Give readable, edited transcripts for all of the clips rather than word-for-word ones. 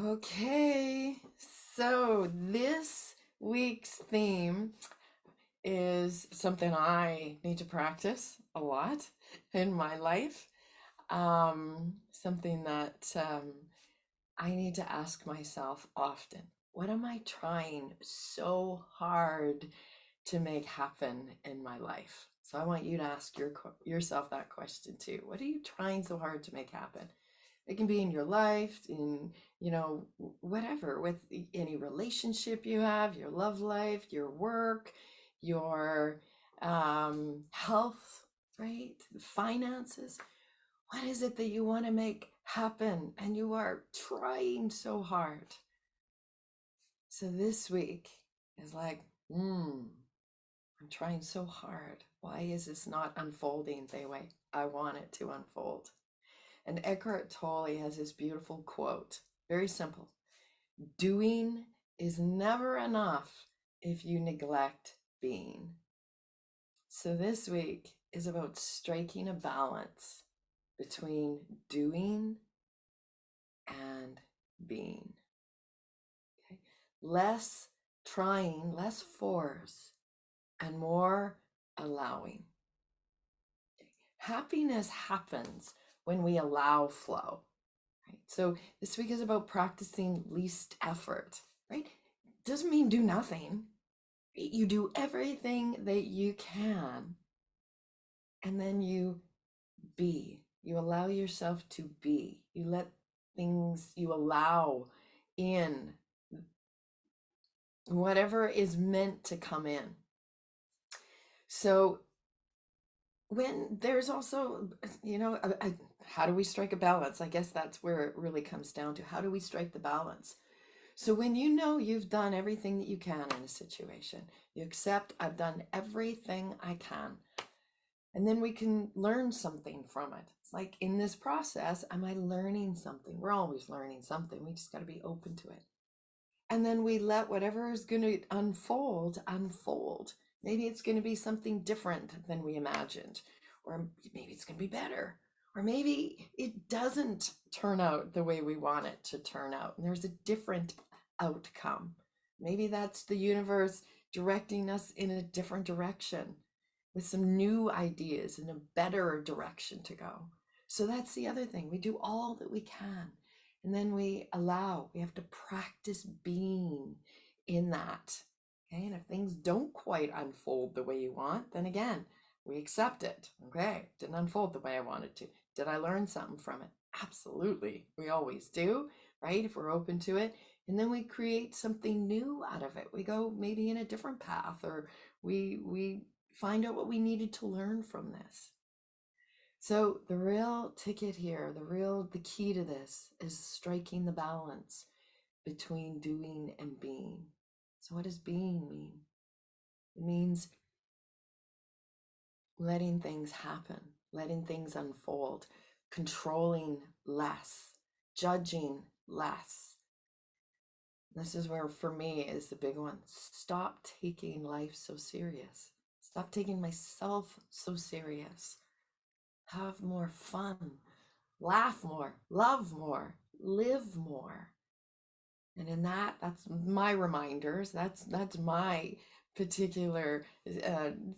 Okay, so this week's theme is something I need to practice a lot in my life. Something that I need to ask myself often. What am I trying so hard to make happen in my life? So I want you to ask yourself that question too. What are you trying so hard to make happen? It can be in your life, in, whatever, with any relationship you have, your love life, your work, your health, right? Finances. What is it that you want to make happen and you are trying so hard? So this week is like, I'm trying so hard. Why is this not unfolding the way I want it to unfold? And Eckhart Tolle has this beautiful quote, very simple. Doing is never enough if you neglect being. So this week is about striking a balance between doing and being. Okay? Less trying, less force, and more allowing. Okay? Happiness happens when we allow flow. Right? So this week is about practicing least effort, right? Doesn't mean do nothing. Right? You do everything that you can, and then you be. You allow yourself to be. You let things, you allow in whatever is meant to come in. So when there's also, how do we strike a balance? I guess that's where it really comes down to. How do we strike the balance? So when you know you've done everything that you can in a situation, you accept, I've done everything I can. And then we can learn something from it. It's like in this process, am I learning something? We're always learning something. We just got to be open to it. And then we let whatever is going to unfold. Maybe it's going to be something different than we imagined, or maybe it's going to be better, or maybe it doesn't turn out the way we want it to turn out, and there's a different outcome. Maybe that's the universe directing us in a different direction with some new ideas and a better direction to go. So that's the other thing. We do all that we can. And then we have to practice being in that. Okay. And if things don't quite unfold the way you want, then again, we accept it. Okay. It didn't unfold the way I wanted to. Did I learn something from it? Absolutely. We always do, right? If we're open to it. And then we create something new out of it. We go maybe in a different path, or we find out what we needed to learn from this. So the real ticket here, the key to this is striking the balance between doing and being. So what does being mean? It means letting things happen, letting things unfold, controlling less, judging less. This is where, for me, is the big one. Stop taking life so serious. Stop taking myself so serious. Have more fun, laugh more, love more, live more. And in that's my reminders. That's my particular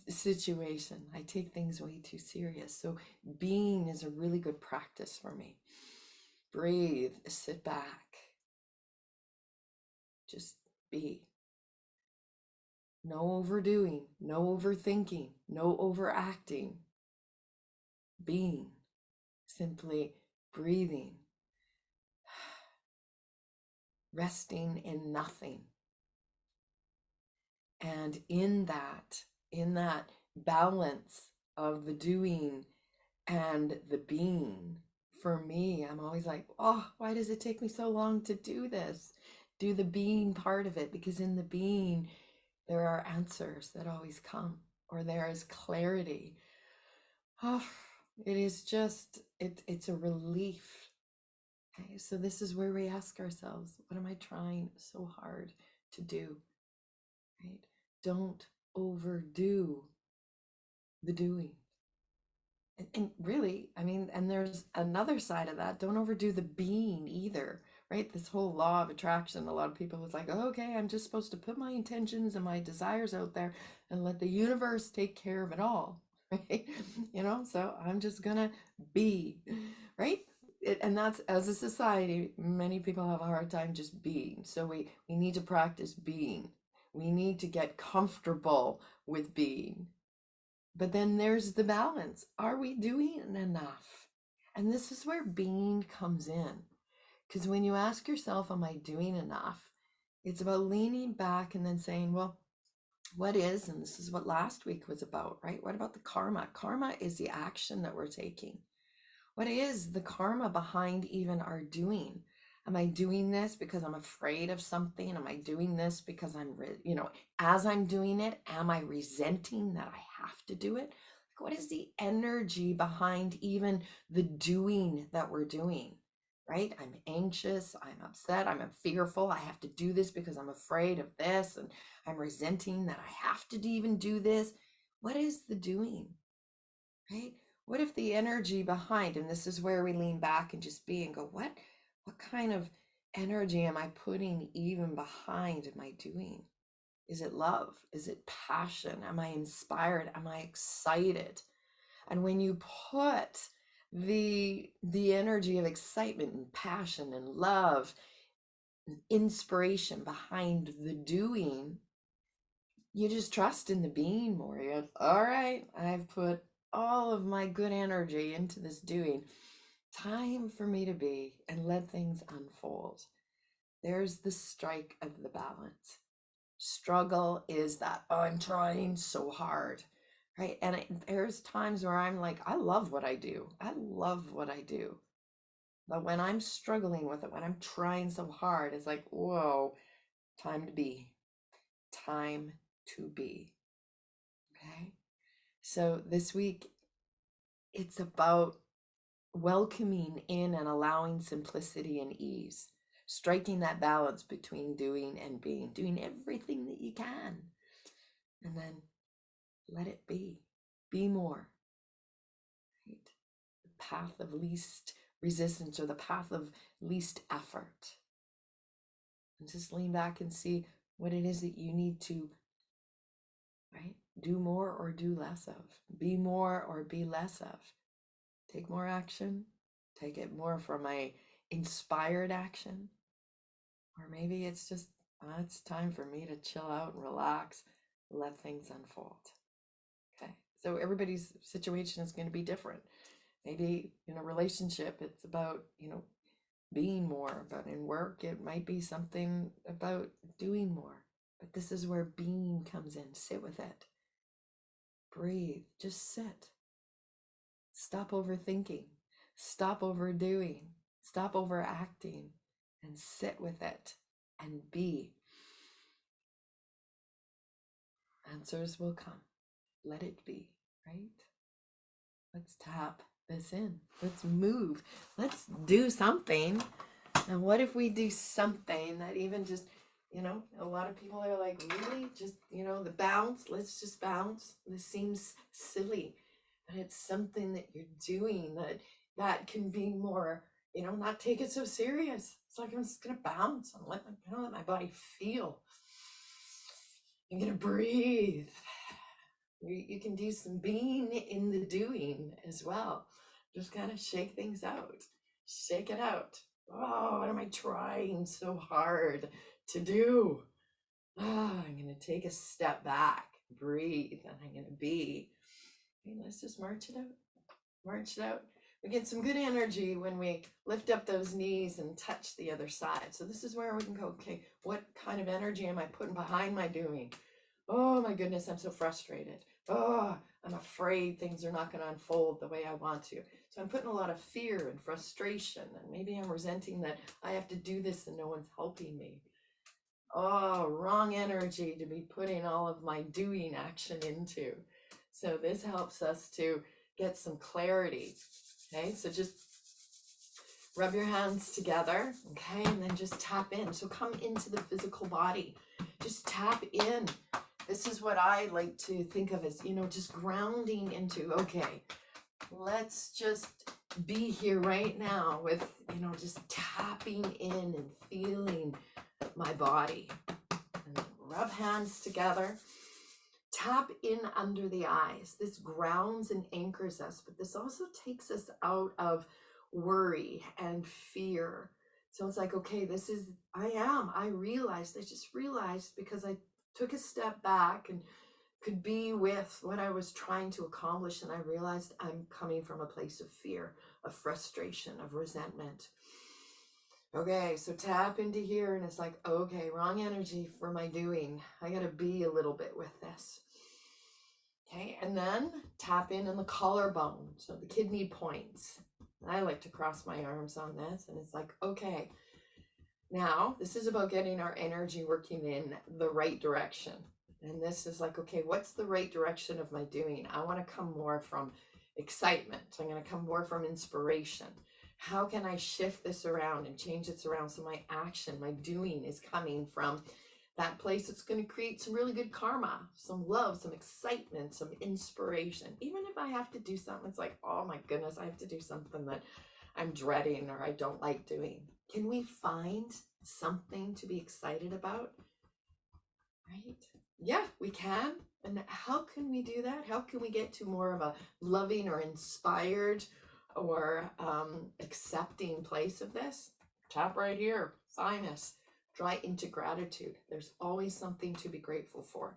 situation. I take things way too serious. So being is a really good practice for me. Breathe, sit back, just be. No overdoing, no overthinking, no overacting. Being, simply breathing, resting in nothing. And in that balance of the doing and the being, for me, I'm always like, oh, why does it take me so long to do this? Do the being part of it, because in the being, there are answers that always come, or there is clarity. Oh, it is just, it's a relief. Okay, so this is where we ask ourselves, what am I trying so hard to do? Right? Don't overdo the doing. And really, I mean, and there's another side of that. Don't overdo the being either, right? This whole law of attraction, a lot of people was like, oh, okay, I'm just supposed to put my intentions and my desires out there and let the universe take care of it all, right? So I'm just gonna be, right? And that's, as a society, many people have a hard time just being. So we need to practice being. We need to get comfortable with being. But then there's the balance. Are we doing enough? And this is where being comes in. Because when you ask yourself, am I doing enough? It's about leaning back and then saying, well, what is, and this is what last week was about, right? What about the karma? Karma is the action that we're taking. What is the karma behind even our doing? Am I doing this because I'm afraid of something? Am I doing this because as I'm doing it, am I resenting that I have to do it? What is the energy behind even the doing that we're doing? Right? I'm anxious, I'm upset, I'm fearful, I have to do this because I'm afraid of this, and I'm resenting that I have to even do this. What is the doing? Right? What if the energy behind, and this is where we lean back and just be and go, what kind of energy am I putting even behind my doing? Is it love? Is it passion? Am I inspired? Am I excited? And when you put the energy of excitement and passion and love and inspiration behind the doing, you just trust in the being more. You're like, all right, I've put all of my good energy into this doing. Time for me to be and let things unfold. There's the strike of the balance. Struggle is that, oh, I'm trying so hard, right? And there's times where I'm like, I love what I do. I love what I do. But when I'm struggling with it, when I'm trying so hard, it's like, whoa, time to be. Time to be. Okay. So this week, it's about welcoming in and allowing simplicity and ease, striking that balance between doing and being, doing everything that you can, and then let it be. Be more. Right? The path of least resistance, or the path of least effort. And just lean back and see what it is that you need to, right? Do more or do less of. Be more or be less of. Take more action. Take it more from a inspired action. Or maybe it's just, it's time for me to chill out and relax, let things unfold. Okay. So everybody's situation is going to be different. Maybe in a relationship, it's about, being more, but in work, it might be something about doing more. But this is where being comes in. Sit with it. Breathe. Just sit. Stop overthinking. Stop overdoing. Stop overacting and sit with it and be. Answers will come. Let it be, right? Let's tap this in. Let's move. Let's do something. And what if we do something that even just, a lot of people are like, really? Just, the bounce? Let's just bounce. This seems silly. But it's something that you're doing that can be more, not take it so serious. It's like I'm just going to bounce and let my body feel. I'm going to breathe. You can do some being in the doing as well. Just kind of shake things out. Shake it out. Oh, what am I trying so hard to do? Oh, I'm going to take a step back, breathe, and I'm going to be. Okay, let's just march it out. March it out. We get some good energy when we lift up those knees and touch the other side. So this is where we can go, okay, what kind of energy am I putting behind my doing? Oh my goodness, I'm so frustrated. Oh, I'm afraid things are not going to unfold the way I want to. So I'm putting a lot of fear and frustration, and maybe I'm resenting that I have to do this and no one's helping me. Oh, wrong energy to be putting all of my doing action into. So this helps us to get some clarity. Okay, so just rub your hands together, okay, and then just tap in. So come into the physical body. Just tap in. This is what I like to think of as, just grounding into, okay, let's just be here right now with, just tapping in and feeling my body. And then rub hands together. Tap in under the eyes. This grounds and anchors us, but this also takes us out of worry and fear. So it's like, okay, I just realized because I took a step back and could be with what I was trying to accomplish. And I realized I'm coming from a place of fear, of frustration, of resentment. Okay, so tap into here, and it's like, okay, wrong energy for my doing. I got to be a little bit with this. Okay, and then tap in the collarbone, so the kidney points. I like to cross my arms on this, and it's like, okay, now this is about getting our energy working in the right direction. And this is like, okay, what's the right direction of my doing? I want to come more from excitement. I'm going to come more from inspiration. How can I shift this around and change this around so my action, my doing is coming from that place that's going to create some really good karma, some love, some excitement, some inspiration. Even if I have to do something, it's like, oh my goodness, I have to do something that I'm dreading or I don't like doing. Can we find something to be excited about? Right? Yeah, we can. And how can we do that? How can we get to more of a loving or inspired or accepting place of this? Tap right here, thymus. Dry into gratitude. There's always something to be grateful for.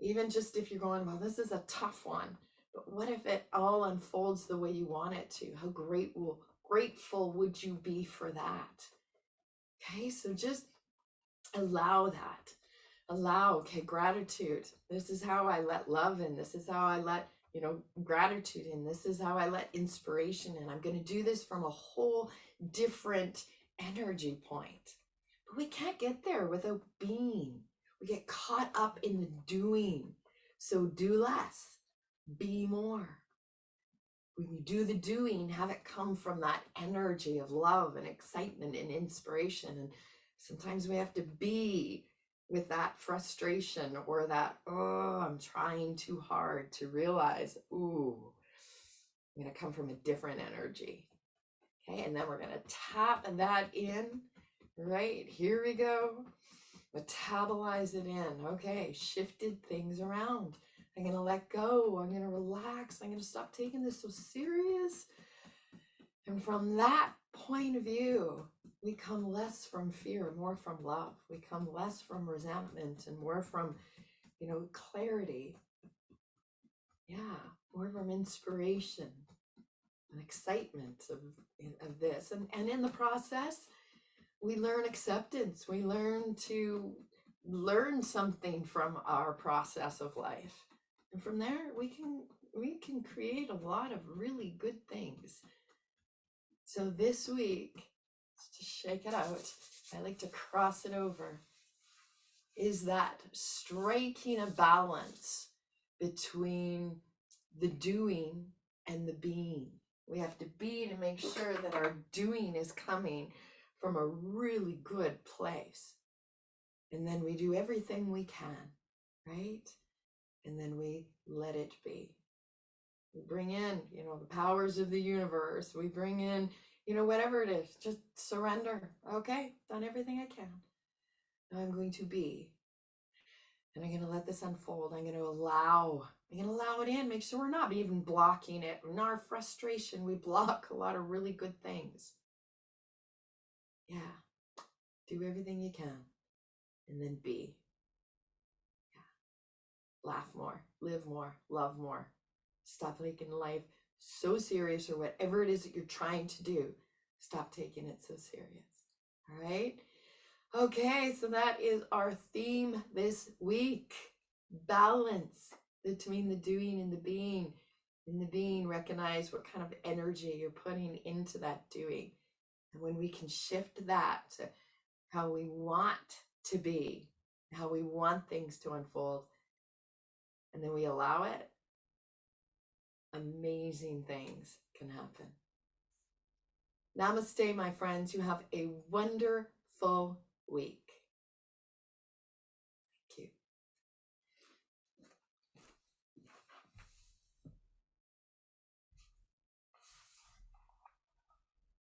Even just if you're going, well, this is a tough one, but what if it all unfolds the way you want it to? How grateful would you be for that? Okay, so just allow that. Okay, gratitude. This is how I let love in. This is how I let, gratitude in. This is how I let inspiration in. I'm going to do this from a whole different energy point. But we can't get there without being. We get caught up in the doing. So do less, be more. When you do the doing, have it come from that energy of love and excitement and inspiration. And sometimes we have to be with that frustration or that, oh, I'm trying too hard, to realize, ooh, I'm going to come from a different energy. Okay, and then we're going to tap that in. Right, here we go. Metabolize it in. Okay, shifted things around. I'm going to let go. I'm going to relax. I'm going to stop taking this so serious. And from that point of view, we come less from fear, more from love. We come less from resentment and more from, clarity. Yeah, more from inspiration and excitement of this. And in the process, we learn acceptance. We learn to learn something from our process of life. And from there, we can create a lot of really good things. So this week, let's just shake it out. I like to cross it over. Is that striking a balance between the doing and the being. We have to be to make sure that our doing is coming from a really good place. And then we do everything we can, right? And then we let it be. We bring in, the powers of the universe. We bring in, whatever it is, just surrender. Okay, done everything I can. Now I'm going to be. And I'm going to let this unfold. I'm going to allow it in. Make sure we're not even blocking it. In our frustration, we block a lot of really good things. Yeah. Do everything you can. And then be. Yeah. Laugh more. Live more. Love more. Stop taking life so serious, or whatever it is that you're trying to do. Stop taking it so serious. All right? Okay, so that is our theme this week. Balance between the doing and the being. In the being, recognize what kind of energy you're putting into that doing. And when we can shift that to how we want to be, how we want things to unfold, and then we allow it, amazing things can happen. Namaste, my friends. You have a wonderful week.